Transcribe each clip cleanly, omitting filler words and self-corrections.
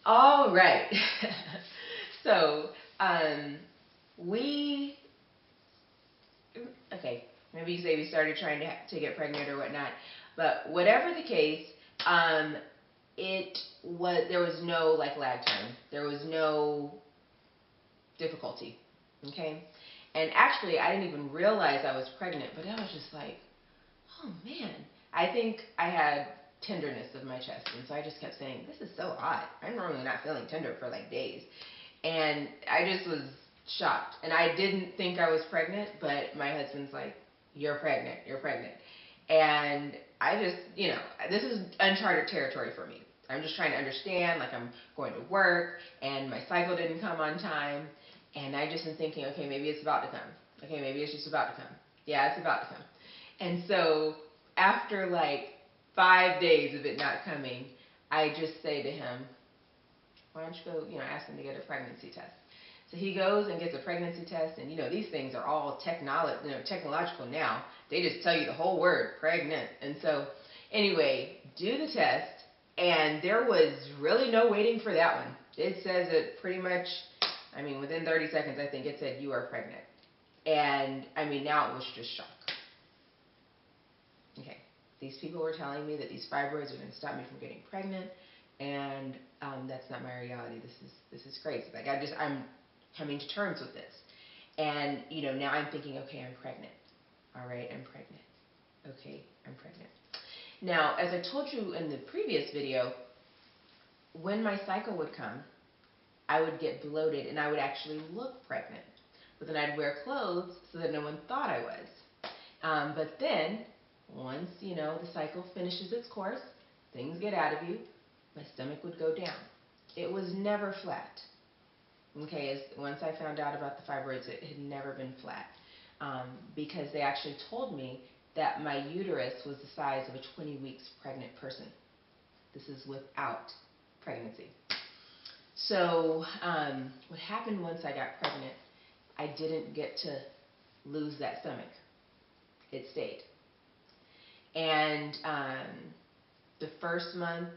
All right. So, we, okay, maybe you say we started trying to get pregnant or whatnot, but whatever the case, um, there was no like lag time. There was no difficulty. Okay? And actually, I didn't even realize I was pregnant, but I was just like, oh man. I think I had tenderness of my chest, and so I just kept saying, this is so odd. I'm normally not feeling tender for like days. And I just was shocked. And I didn't think I was pregnant, but my husband's like, you're pregnant, you're pregnant. And I just, this is uncharted territory for me. I'm just trying to understand, like I'm going to work, and my cycle didn't come on time, and I just am thinking, okay, maybe it's about to come. Okay, maybe it's just about to come. Yeah, it's about to come. And so after like 5 days of it not coming, I just say to him, why don't you go, ask him to get a pregnancy test. So he goes and gets a pregnancy test, and these things are all technological now. They just tell you the whole word, pregnant. And so anyway, do the test, and there was really no waiting for that one. It says it pretty much, within 30 seconds, I think it said you are pregnant. And now it was just shock. Okay, these people were telling me that these fibroids are going to stop me from getting pregnant, and that's not my reality. This is crazy. Like I'm coming to terms with this, and now I'm thinking, okay, I'm pregnant. All right, I'm pregnant. Okay, I'm pregnant. Now, as I told you in the previous video, when my cycle would come, I would get bloated and I would actually look pregnant. But then I'd wear clothes so that no one thought I was. But then, once, the cycle finishes its course, things get out of you, my stomach would go down. It was never flat. Okay, once I found out about the fibroids, it had never been flat. Because they actually told me that my uterus was the size of a 20 weeks pregnant person. This is without pregnancy. So what happened once I got pregnant, I didn't get to lose that stomach. It stayed. And the first month,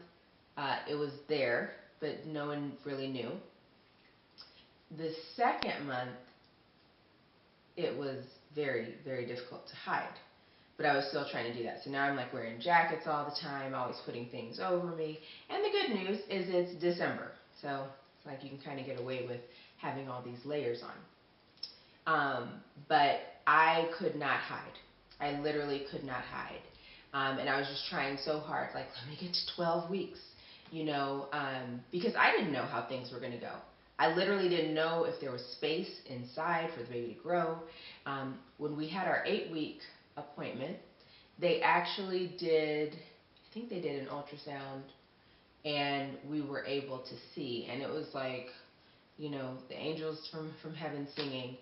it was there, but no one really knew. The second month, it was very, very difficult to hide. But I was still trying to do that. So now I'm like wearing jackets all the time, always putting things over me. And the good news is it's December. So it's like you can kind of get away with having all these layers on. But I could not hide. I literally could not hide. And I was just trying so hard, like, let me get to 12 weeks, because I didn't know how things were going to go. I literally didn't know if there was space inside for the baby to grow. When we had our 8-week appointment, they actually did, I think they did an ultrasound, and we were able to see, and it was like, the angels from heaven singing,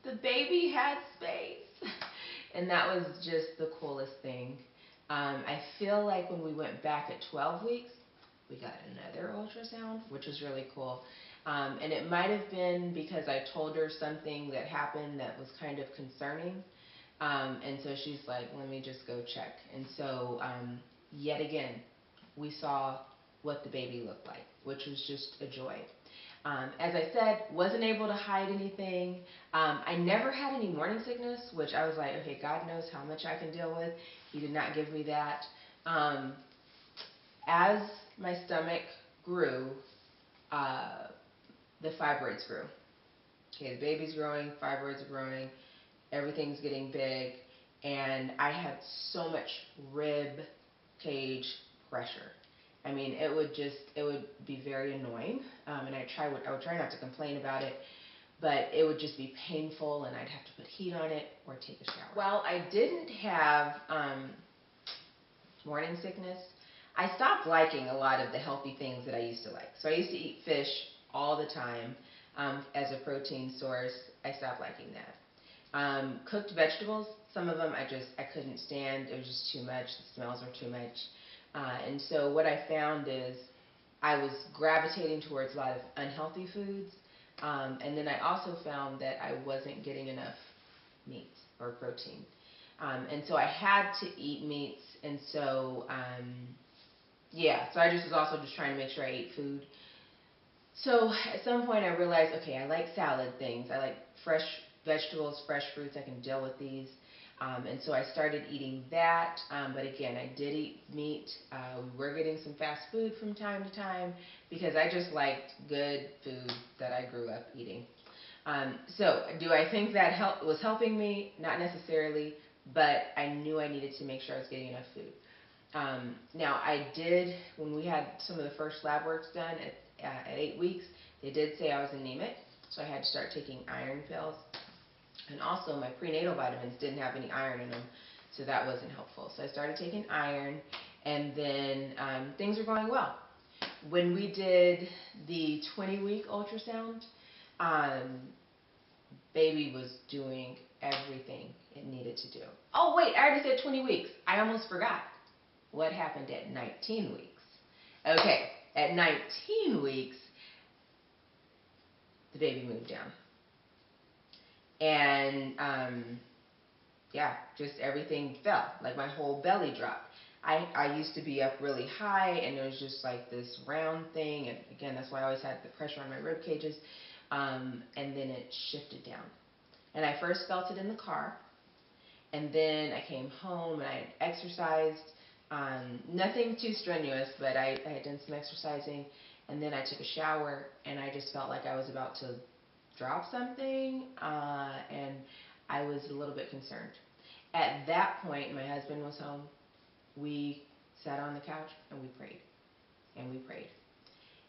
the baby had space. And that was just the coolest thing. I feel like when we went back at 12 weeks, we got another ultrasound, which was really cool. And it might have been because I told her something that happened that was kind of concerning. And so she's like, let me just go check. And so, yet again, we saw what the baby looked like, which was just a joy. As I said, wasn't able to hide anything. I never had any morning sickness, which I was like, okay, God knows how much I can deal with. He did not give me that. As my stomach grew, the fibroids grew. Okay, the baby's growing, fibroids are growing, everything's getting big, and I had so much rib cage pressure. It would be very annoying, and I would try not to complain about it, but it would just be painful, and I'd have to put heat on it or take a shower. While I didn't have morning sickness, I stopped liking a lot of the healthy things that I used to like. So I used to eat fish all the time as a protein source. I stopped liking that. Cooked vegetables, some of them I couldn't stand. It was just too much. The smells were too much. And so what I found is I was gravitating towards a lot of unhealthy foods. And then I also found that I wasn't getting enough meat or protein. And so I had to eat meats. And so, so I just was also just trying to make sure I ate food So at some point I realized, okay, I like salad things. I like fresh vegetables, fresh fruits. I can deal with these. And so I started eating that. But again, I did eat meat. We were getting some fast food from time to time because I just liked good food that I grew up eating. So do I think that was helping me? Not necessarily, but I knew I needed to make sure I was getting enough food. Now I did, when we had some of the first lab works done at 8 weeks, they did say I was anemic, so I had to start taking iron pills. And also my prenatal vitamins didn't have any iron in them, so that wasn't helpful. So I started taking iron, and then things were going well. When we did the 20-week ultrasound, um, baby was doing everything it needed to do. Oh wait, I already said 20 weeks. I almost forgot. What happened at 19 weeks? Okay, at 19 weeks, the baby moved down. And yeah, just everything fell. Like my whole belly dropped. I used to be up really high, and there was just like this round thing. And again, that's why I always had the pressure on my rib cages. And then it shifted down. And I first felt it in the car. And then I came home and I had exercised. Nothing too strenuous, but I had done some exercising. And then I took a shower, and I just felt like I was about to drop something. And I was a little bit concerned. At that point, my husband was home. We sat on the couch and we prayed. And we prayed.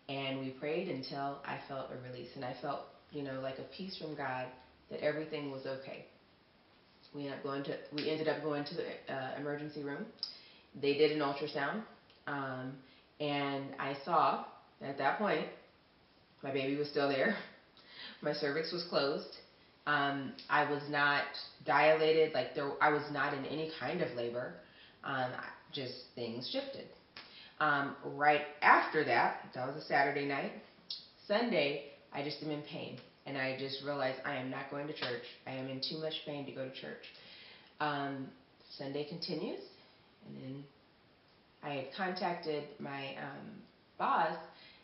And we prayed until I felt a release. And I felt, like a peace from God that everything was okay. We ended up going to the emergency room. They did an ultrasound, and I saw at that point my baby was still there. My cervix was closed. I was not dilated, I was not in any kind of labor. Just things shifted. Right after that was a Saturday night. Sunday, I just am in pain, and I just realized I am not going to church. I am in too much pain to go to church. Sunday continues, and then I had contacted my boss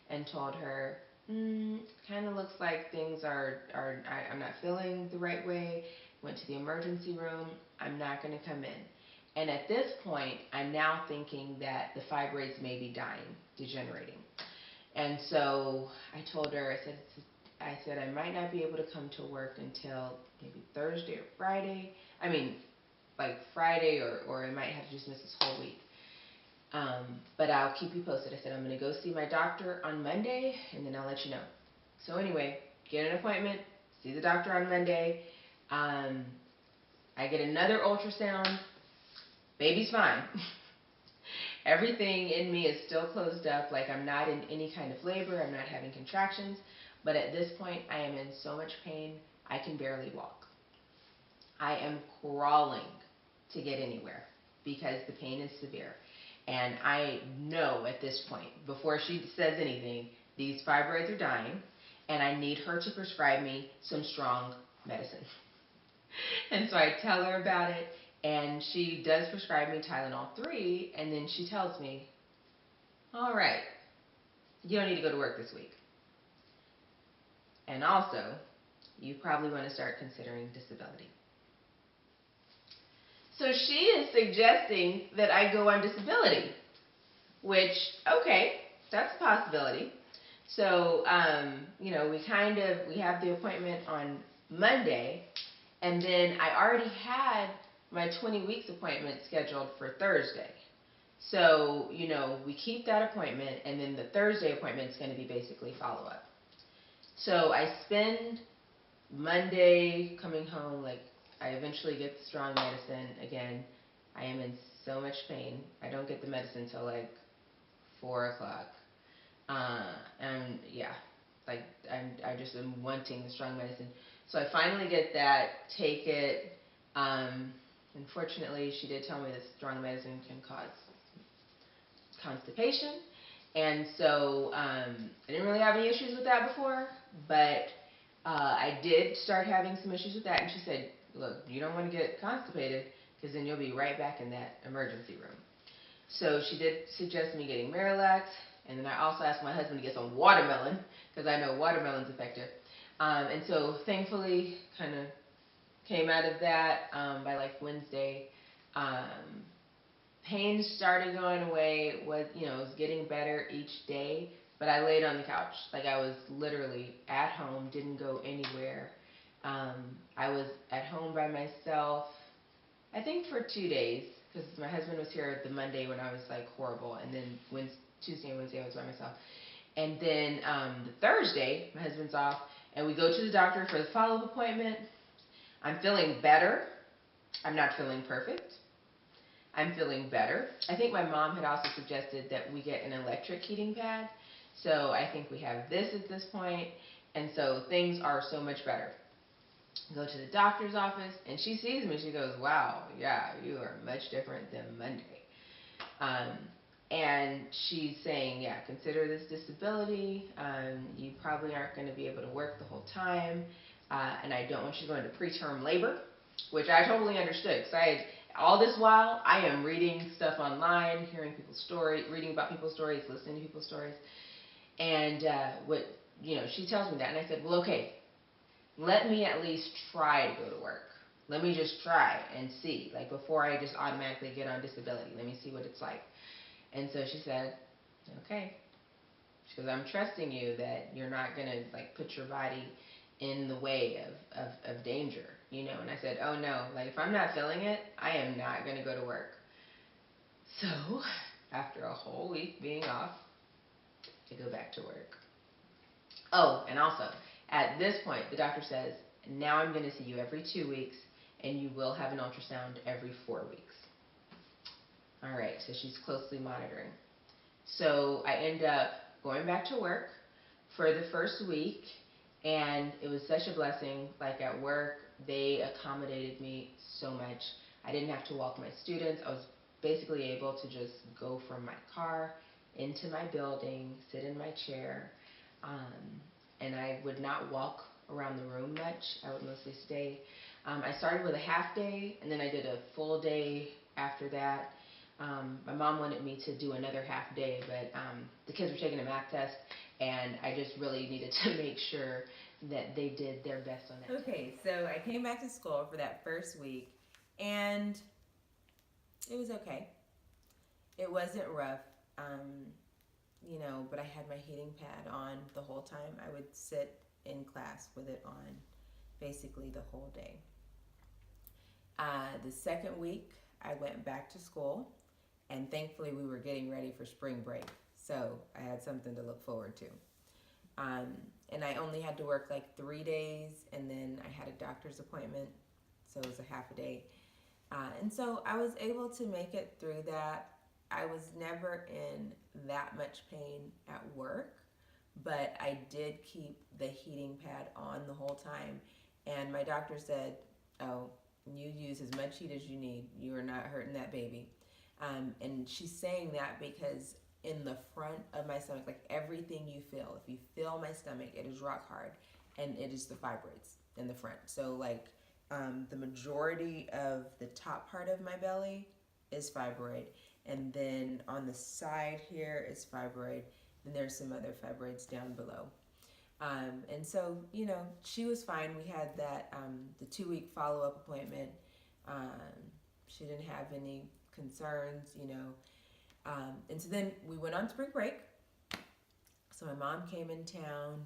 and told her, kind of looks like things I'm not feeling the right way. Went to the emergency room. I'm not going to come in. And at this point, I'm now thinking that the fibroids may be dying, degenerating. And so I told her, I said I might not be able to come to work until maybe Thursday or Friday. I mean, like Friday, or I might have to just miss this whole week. But I'll keep you posted. I said I'm going to go see my doctor on Monday, and then I'll let you know. So anyway, get an appointment, see the doctor on Monday. I get another ultrasound. Baby's fine. Everything in me is still closed up, like I'm not in any kind of labor, I'm not having contractions, but at this point I am in so much pain, I can barely walk. I am crawling to get anywhere because the pain is severe. And I know at this point, before she says anything, these fibroids are dying, and I need her to prescribe me some strong medicine. And so I tell her about it, and she does prescribe me Tylenol 3, and then she tells me, all right, you don't need to go to work this week. And also, you probably want to start considering disability. So she is suggesting that I go on disability, which, okay, that's a possibility. So, we have the appointment on Monday, and then I already had my 20 weeks appointment scheduled for Thursday. So, we keep that appointment, and then the Thursday appointment is going to be basically follow-up. So I spend Monday coming home, I eventually get the strong medicine. Again, I am in so much pain. I don't get the medicine till 4 o'clock. And yeah, I just am wanting the strong medicine. So I finally get that, take it. Unfortunately, she did tell me that strong medicine can cause constipation. And so I didn't really have any issues with that before, but I did start having some issues with that. And she said, look, you don't want to get constipated because then you'll be right back in that emergency room. So she did suggest me getting Marilax And then I also asked my husband to get some watermelon because I know watermelon's effective. And so thankfully, kind of came out of that by like Wednesday. Pain started going away. Was getting better each day. But I laid on the couch, like I was literally at home, didn't go anywhere. I was at home by myself, I think for 2 days, because my husband was here the Monday when I was like horrible, and then Tuesday and Wednesday I was by myself. And then the Thursday, my husband's off, and we go to the doctor for the follow-up appointment. I'm feeling better. I'm not feeling perfect. I'm feeling better. I think my mom had also suggested that we get an electric heating pad. So I think we have this at this point, and so things are so much better. Go to the doctor's office, and she sees me. She goes, "Wow, yeah, you are much different than Monday." And she's saying, "Yeah, consider this disability. You probably aren't going to be able to work the whole time, and I don't want you to go into preterm labor," which I totally understood, because all this while I am reading stuff online, hearing people's stories, reading about people's stories, listening to people's stories. And she tells me that, and I said, well, okay, let me at least try to go to work. Let me just try and see, like before I just automatically get on disability. Let me see what it's like. And so she said, okay. She goes, I'm trusting you that you're not going to like put your body in the way of danger, And I said, oh no, like if I'm not feeling it, I am not going to go to work. So after a whole week being off, to go back to work. Oh, and also, at this point, the doctor says, now I'm going to see you every 2 weeks, and you will have an ultrasound every 4 weeks. All right, so she's closely monitoring. So I end up going back to work for the first week, and it was such a blessing. Like at work, they accommodated me so much. I didn't have to walk my students. I was basically able to just go from my car into my building, sit in my chair, and I would not walk around the room much. I would mostly stay. I started with a half day, and then I did a full day after that. My mom wanted me to do another half day, but the kids were taking a math test, and I just really needed to make sure that they did their best on that. Okay, so I came back to school for that first week, and it was okay. It wasn't rough, but I had my heating pad on the whole time. I would sit in class with it on basically the whole day. The second week, I went back to school, and thankfully we were getting ready for spring break, so I had something to look forward to. And I only had to work like 3 days, and then I had a doctor's appointment, so it was a half a day. And so I was able to make it through that. I was never in that much pain at work, but I did keep the heating pad on the whole time. And my doctor said, oh, you use as much heat as you need. You are not hurting that baby. And she's saying that because in the front of my stomach, like everything you feel, if you feel my stomach, it is rock hard, and it is the fibroids in the front. So like the majority of the top part of my belly is fibroid, and then on the side here is fibroid, and there's some other fibroids down below. And so, she was fine. We had that, the 2-week follow-up appointment. She didn't have any concerns, and so then we went on spring break. So my mom came in town,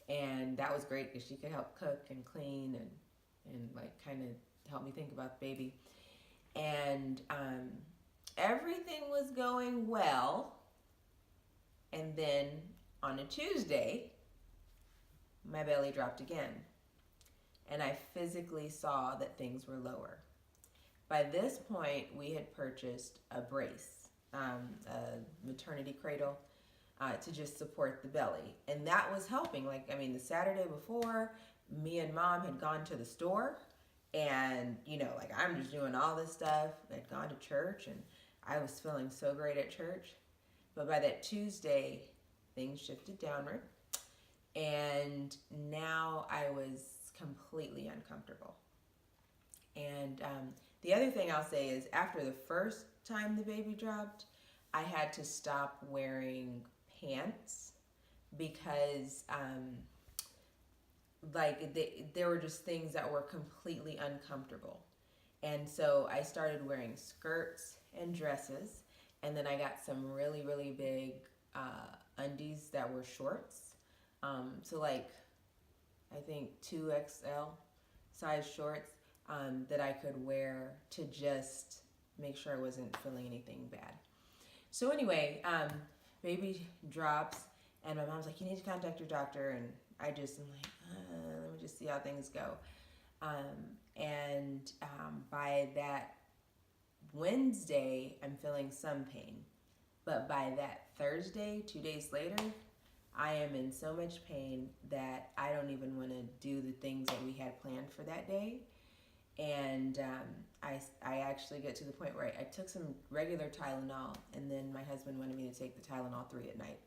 and that was great because she could help cook and clean and like kind of help me think about the baby. And everything was going well. And then on a Tuesday, my belly dropped again. And I physically saw that things were lower. By this point, we had purchased a brace, a maternity cradle, to just support the belly. And that was helping. The Saturday before, me and Mom had gone to the store, and, I'm just doing all this stuff. I'd gone to church, and I was feeling so great at church. But by that Tuesday, things shifted downward, and now I was completely uncomfortable. And the other thing I'll say is after the first time the baby dropped, I had to stop wearing pants because there were just things that were completely uncomfortable. And so I started wearing skirts and dresses, and then I got some really, really big undies that were shorts. So like, I think 2XL size shorts that I could wear to just make sure I wasn't feeling anything bad. So anyway, baby drops, and my mom's like, you need to contact your doctor, and I'm like, let me just see how things go. By that Wednesday, I'm feeling some pain. But by that Thursday, 2 days later, I am in so much pain that I don't even want to do the things that we had planned for that day. And I actually get to the point where I took some regular Tylenol, and then my husband wanted me to take the Tylenol 3 at night.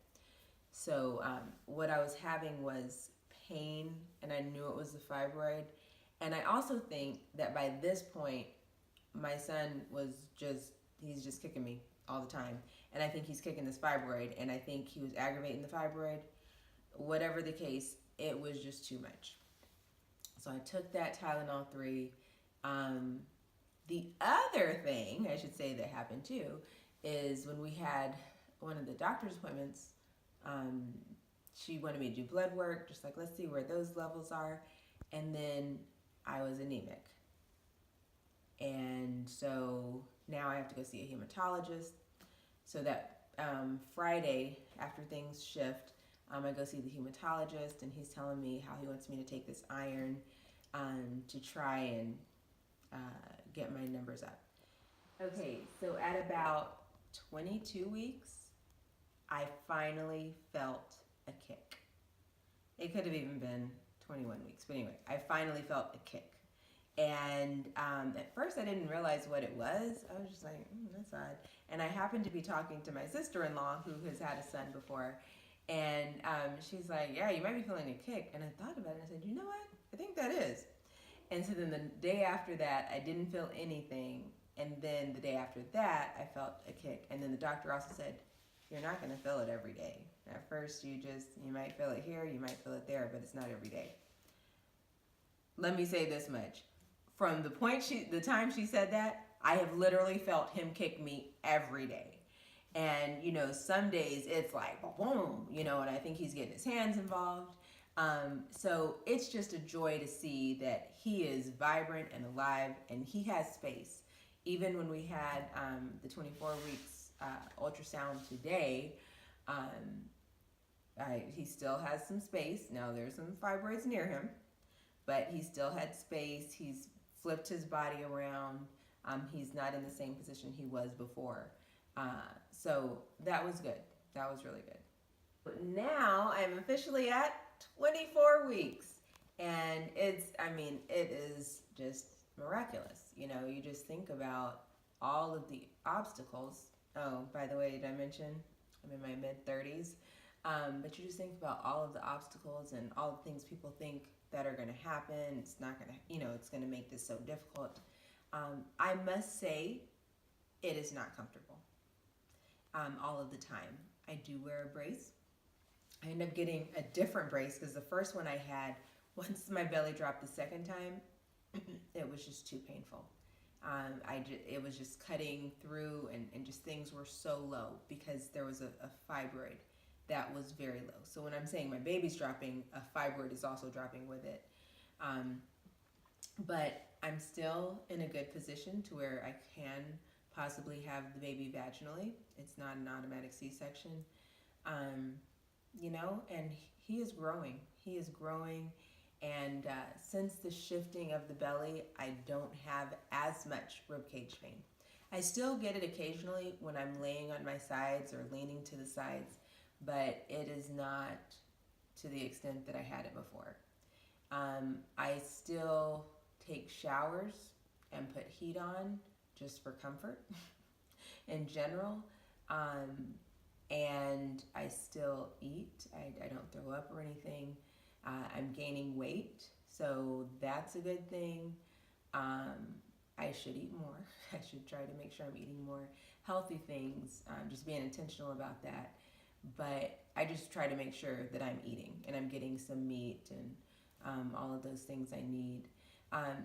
So what I was having was pain, and I knew it was the fibroid. And I also think that by this point, my son he's just kicking me all the time. And I think he's kicking this fibroid, and I think he was aggravating the fibroid. Whatever the case, it was just too much. So I took that Tylenol 3. The other thing I should say that happened too is when we had one of the doctor's appointments, she wanted me to do blood work, just like, let's see where those levels are. And then I was anemic. And so now I have to go see a hematologist. So that Friday, after things shift, I go see the hematologist, and he's telling me how he wants me to take this iron to try and get my numbers up. Okay, so at about 22 weeks, I finally felt a kick. It could have even been 21 weeks, but anyway, I finally felt a kick. And at first I didn't realize what it was. I was just like, that's odd. And I happened to be talking to my sister-in-law, who has had a son before, and she's like, yeah, you might be feeling a kick. And I thought about it, and I said, you know what? I think that is. And so then the day after that, I didn't feel anything. And then the day after that, I felt a kick. And then the doctor also said, you're not going to feel it every day. At first, you might feel it here, you might feel it there, but it's not every day. Let me say this much. From the time she said that, I have literally felt him kick me every day. And, some days it's like, boom, and I think he's getting his hands involved. So it's just a joy to see that he is vibrant and alive, and he has space. Even when we had the 24 weeks ultrasound today, he still has some space. Now there's some fibroids near him, but he still had space. He's flipped his body around. He's not in the same position he was before. So that was good. That was really good. But now I'm officially at 24 weeks. And it is just miraculous. You just think about all of the obstacles. Oh, by the way, did I mention I'm in my mid-30s? But you just think about all of the obstacles and all the things people think that are going to happen. It's not going to, it's going to make this so difficult. I must say, it is not comfortable all of the time. I do wear a brace. I end up getting a different brace because the first one I had, once my belly dropped the second time, it was just too painful. It was just cutting through, and just things were so low because there was a fibroid that was very low. So when I'm saying my baby's dropping, a fibroid is also dropping with it. But I'm still in a good position to where I can possibly have the baby vaginally. It's not an automatic C-section. And he is growing. He is growing. And since the shifting of the belly, I don't have as much ribcage pain. I still get it occasionally when I'm laying on my sides or leaning to the sides, but it is not to the extent that I had it before. I still take showers and put heat on just for comfort in general. And I still eat. I don't throw up or anything. I'm gaining weight, so that's a good thing. I should eat more. I should try to make sure I'm eating more healthy things, just being intentional about that. but I just try to make sure that I'm eating and I'm getting some meat and all of those things I need.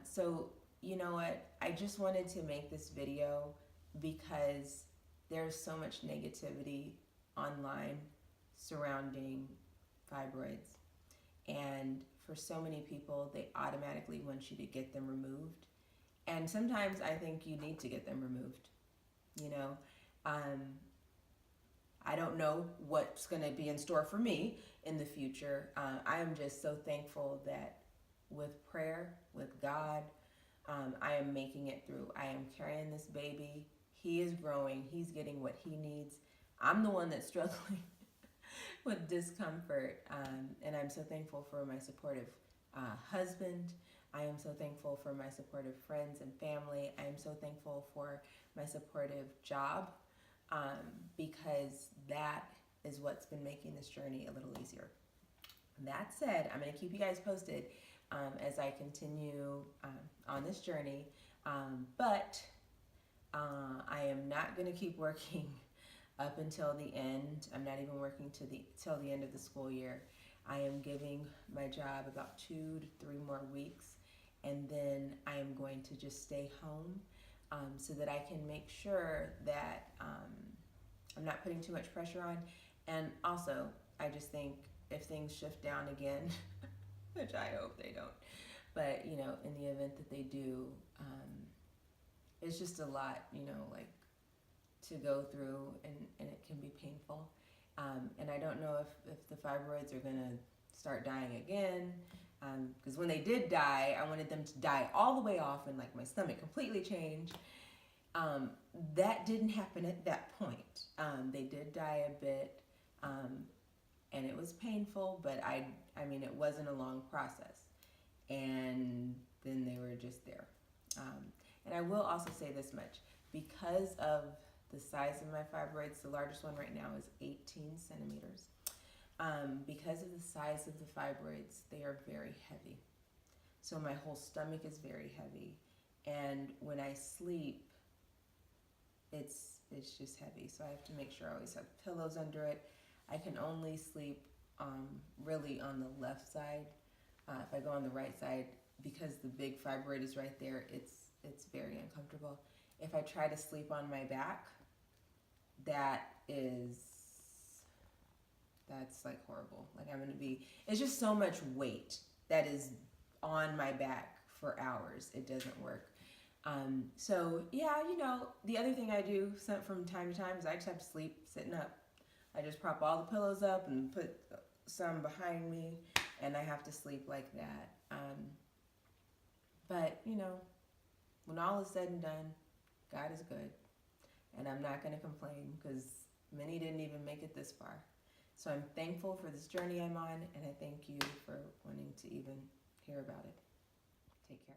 So you know what? I just wanted to make this video because there's so much negativity online surrounding fibroids. And for so many people, they automatically want you to get them removed. And sometimes I think you need to get them removed. You know, I don't know what's going to be in store for me in the future. I am just so thankful that with prayer, with God, I am making it through. I am carrying this baby. He is growing. He's getting what he needs. I'm the one that's struggling with discomfort. And I'm so thankful for my supportive husband. I am so thankful for my supportive friends and family. I am so thankful for my supportive job, because that is what's been making this journey a little easier. That said, I'm going to keep you guys posted as I continue on this journey, but I am not going to keep working up until the end. I'm not even working till the end of the school year. I am giving my job about 2 to 3 more weeks, and then I am going to just stay home so that I can make sure that I'm not putting too much pressure on. And also, I just think if things shift down again, which I hope they don't, but you know, in the event that they do, it's just a lot, you know, like to go through, and it can be painful. And I don't know if the fibroids are gonna start dying again, because when they did die, I wanted them to die all the way off and like my stomach completely change. That didn't happen at that point. They did die a bit, and it was painful, but I mean, it wasn't a long process. And then they were just there. And I will also say this much, because of the size of my fibroids, the largest one right now is 18 centimeters. Because of the size of the fibroids, they are very heavy. So my whole stomach is very heavy. And when I sleep, it's just heavy. So I have to make sure I always have pillows under it. I can only sleep really on the left side. If I go on the right side, because the big fibroid is right there, it's very uncomfortable. If I try to sleep on my back, that's like horrible. Like it's just so much weight that is on my back for hours. It doesn't work. So yeah, you know, the other thing I do from time to time is I just have to sleep sitting up. I just prop all the pillows up and put some behind me, and I have to sleep like that. But you know, when all is said and done, God is good, and I'm not going to complain, because many didn't even make it this far. So I'm thankful for this journey I'm on, and I thank you for wanting to even hear about it. Take care.